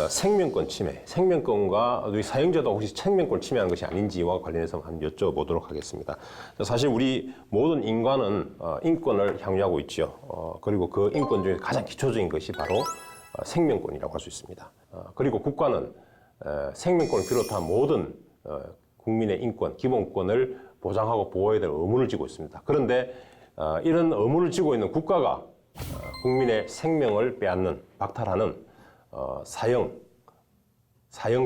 생명권 침해, 생명권과 우리 사형제도 혹시 생명권 침해하는 것이 아닌지와 관련해서 한번 여쭤보도록 하겠습니다. 사실 우리 모든 인간은 인권을 향유하고 있죠. 그리고 그 인권 중에 가장 기초적인 것이 바로 생명권이라고 할 수 있습니다. 그리고 국가는 생명권을 비롯한 모든 국민의 인권, 기본권을 보장하고 보호해야 될 의무를 지고 있습니다. 그런데 이런 의무를 지고 있는 국가가 국민의 생명을 빼앗는, 박탈하는 사형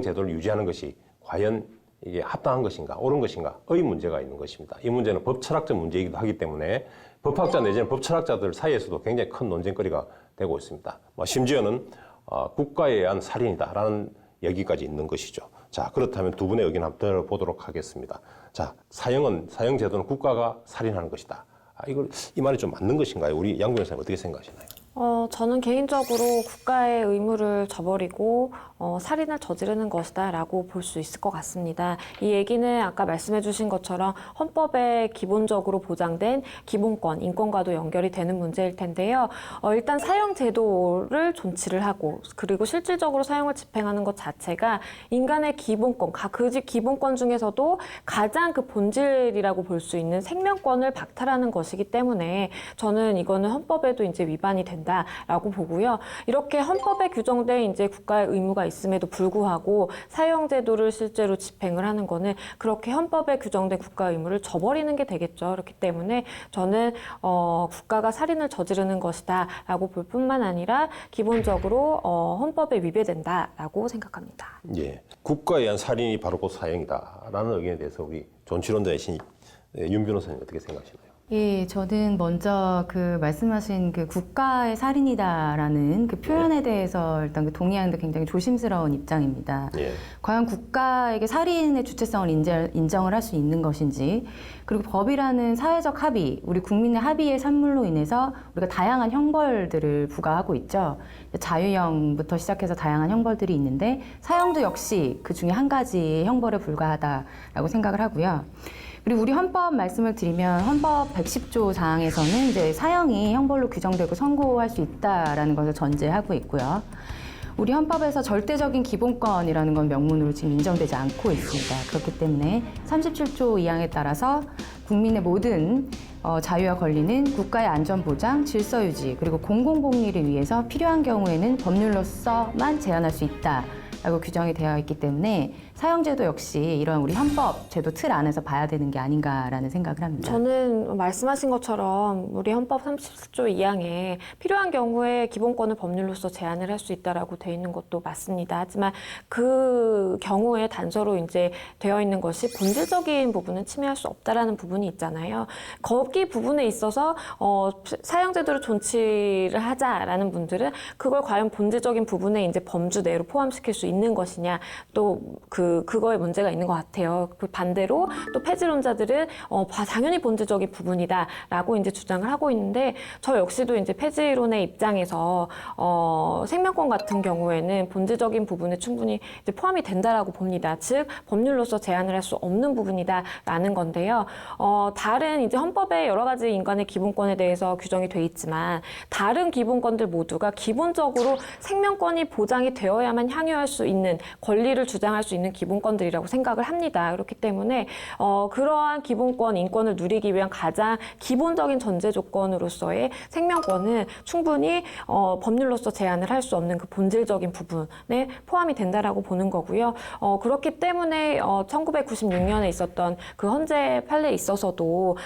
제도를 유지하는 것이 과연 이게 합당한 것인가, 옳은 것인가의 문제가 있는 것입니다. 이 문제는 법 철학적 문제이기도 하기 때문에 법학자 내지는 법 철학자들 사이에서도 굉장히 큰 논쟁거리가 되고 있습니다. 심지어는 국가에 의한 살인이다라는 얘기까지 있는 것이죠. 자, 그렇다면 두 분의 의견 한번 들어보도록 하겠습니다. 자, 사형 제도는 국가가 살인하는 것이다. 이 말이 좀 맞는 것인가요? 우리 양 변호사님 어떻게 생각하시나요? 저는 개인적으로 국가의 의무를 저버리고 살인을 저지르는 것이다라고 볼 수 있을 것 같습니다. 이 얘기는 아까 말씀해 주신 것처럼 헌법에 기본적으로 보장된 기본권, 인권과도 연결이 되는 문제일 텐데요. 일단 사형 제도를 존치를 하고 그리고 실질적으로 사형을 집행하는 것 자체가 인간의 기본권, 그 기본권 중에서도 가장 그 본질이라고 볼 수 있는 생명권을 박탈하는 것이기 때문에 저는 이거는 헌법에도 이제 위반이 된다라고 보고요. 이렇게 헌법에 규정된 이제 국가의 의무가 있음에도 불구하고 사형 제도를 실제로 집행을 하는 거는 그렇게 헌법에 규정된 국가의 의무를 저버리는 게 되겠죠. 그렇기 때문에 저는 국가가 살인을 저지르는 것이다라고 볼 뿐만 아니라 기본적으로 헌법에 위배된다라고 생각합니다. 예, 국가에 의한 살인이 바로 그 사형이다라는 의견에 대해서 우리 존치론자이신 윤 변호사님 어떻게 생각하시나요? 예, 저는 먼저 그 말씀하신 그 국가의 살인이다라는 그 표현에 대해서 일단 그 동의하는데 굉장히 조심스러운 입장입니다. 예. 과연 국가에게 살인의 주체성을 인정을 할 수 있는 것인지, 그리고 법이라는 사회적 합의, 우리 국민의 합의의 산물로 인해서 우리가 다양한 형벌들을 부과하고 있죠. 자유형부터 시작해서 다양한 형벌들이 있는데 사형도 역시 그 중에 한 가지 형벌에 불과하다라고 생각을 하고요. 그리고 우리 헌법 말씀을 드리면 헌법 110조 사항에서는 이제 사형이 형벌로 규정되고 선고할 수 있다라는 것을 전제하고 있고요. 우리 헌법에서 절대적인 기본권이라는 건 명문으로 지금 인정되지 않고 있습니다. 그렇기 때문에 37조 2항에 따라서 국민의 모든 자유와 권리는 국가의 안전보장, 질서유지, 그리고 공공복리를 위해서 필요한 경우에는 법률로서만 제한할 수 있다라고 규정이 되어 있기 때문에 사형제도 역시 이런 우리 헌법 제도 틀 안에서 봐야 되는 게 아닌가라는 생각을 합니다. 저는 말씀하신 것처럼 우리 헌법 37조 2항에 필요한 경우에 기본권을 법률로서 제한을 할 수 있다라고 되어 있는 것도 맞습니다. 하지만 그 경우에 단서로 이제 되어 있는 것이 본질적인 부분은 침해할 수 없다라는 부분이 있잖아요. 거기 부분에 있어서 사형제도를 존치를 하자라는 분들은 그걸 과연 본질적인 부분에 이제 범주 내로 포함시킬 수 있는 것이냐, 또 그거에 문제가 있는 것 같아요. 그 반대로 또 폐지론자들은 당연히 본질적인 부분이다라고 이제 주장을 하고 있는데, 저 역시도 이제 폐지론의 입장에서 생명권 같은 경우에는 본질적인 부분에 충분히 이제 포함이 된다라고 봅니다. 즉 법률로서 제한을 할 수 없는 부분이다라는 건데요. 다른 이제 헌법에 여러 가지 인간의 기본권에 대해서 규정이 돼 있지만 다른 기본권들 모두가 기본적으로 생명권이 보장이 되어야만 향유할 수 있는 권리를 주장할 수 있는 기본권들이라고 생각을 합니다. 그렇기 때문에 그러한 기본권, 인권을 누리기 위한 가장 기본적인 전제 조건으로서의 생명권은 충분히 법률로서 제한을 할 수 없는 그 본질적인 부분에 포함이 된다라고 보는 거고요. 그렇기 때문에 1996년에 있었던 그 헌재 판례에 있어서도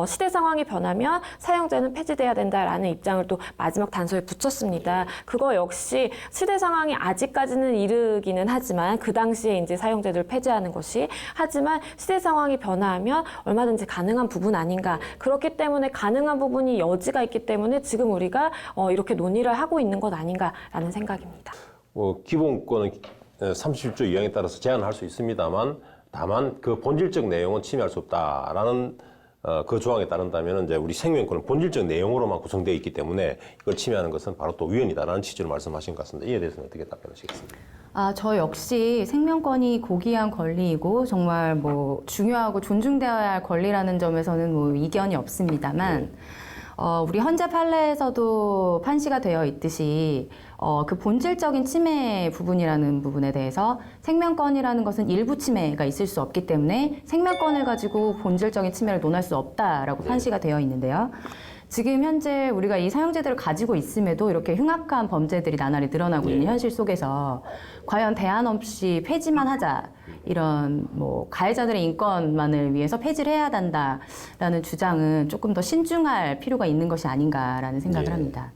시대 상황이 변하면 사형제는 폐지돼야 된다라는 입장을 또 마지막 단서에 붙였습니다. 그거 역시 시대 상황이 아직까지는 이르기는 하지만 그 당시에 이제 사형제도를 폐지하는 것이, 하지만 시대 상황이 변화하면 얼마든지 가능한 부분 아닌가. 그렇기 때문에 가능한 부분이 여지가 있기 때문에 지금 우리가 이렇게 논의를 하고 있는 것 아닌가라는 생각입니다. 기본권은 37조 2항에 따라서 제한할 수 있습니다만, 다만 그 본질적 내용은 침해할 수 없다라는 그 조항에 따른다면 이제 우리 생명권은 본질적 내용으로만 구성되어 있기 때문에 이걸 침해하는 것은 바로 또 위헌이다라는 취지로 말씀하신 것 같습니다. 이에 대해서는 어떻게 답변하시겠습니까? 저 역시 생명권이 고귀한 권리이고 정말 뭐 중요하고 존중되어야 할 권리라는 점에서는 뭐 이견이 없습니다만, 우리 현재 판례에서도 판시가 되어 있듯이 그 본질적인 침해 부분이라는 부분에 대해서 생명권이라는 것은 일부 침해가 있을 수 없기 때문에 생명권을 가지고 본질적인 침해를 논할 수 없다라고 판시가 되어 있는데요. 지금 현재 우리가 이 사용제도를 가지고 있음에도 이렇게 흉악한 범죄들이 나날이 늘어나고 있는 현실 속에서 과연 대안 없이 폐지만 하자, 이런 뭐 가해자들의 인권만을 위해서 폐지를 해야 한다라는 주장은 조금 더 신중할 필요가 있는 것이 아닌가라는 생각을 합니다.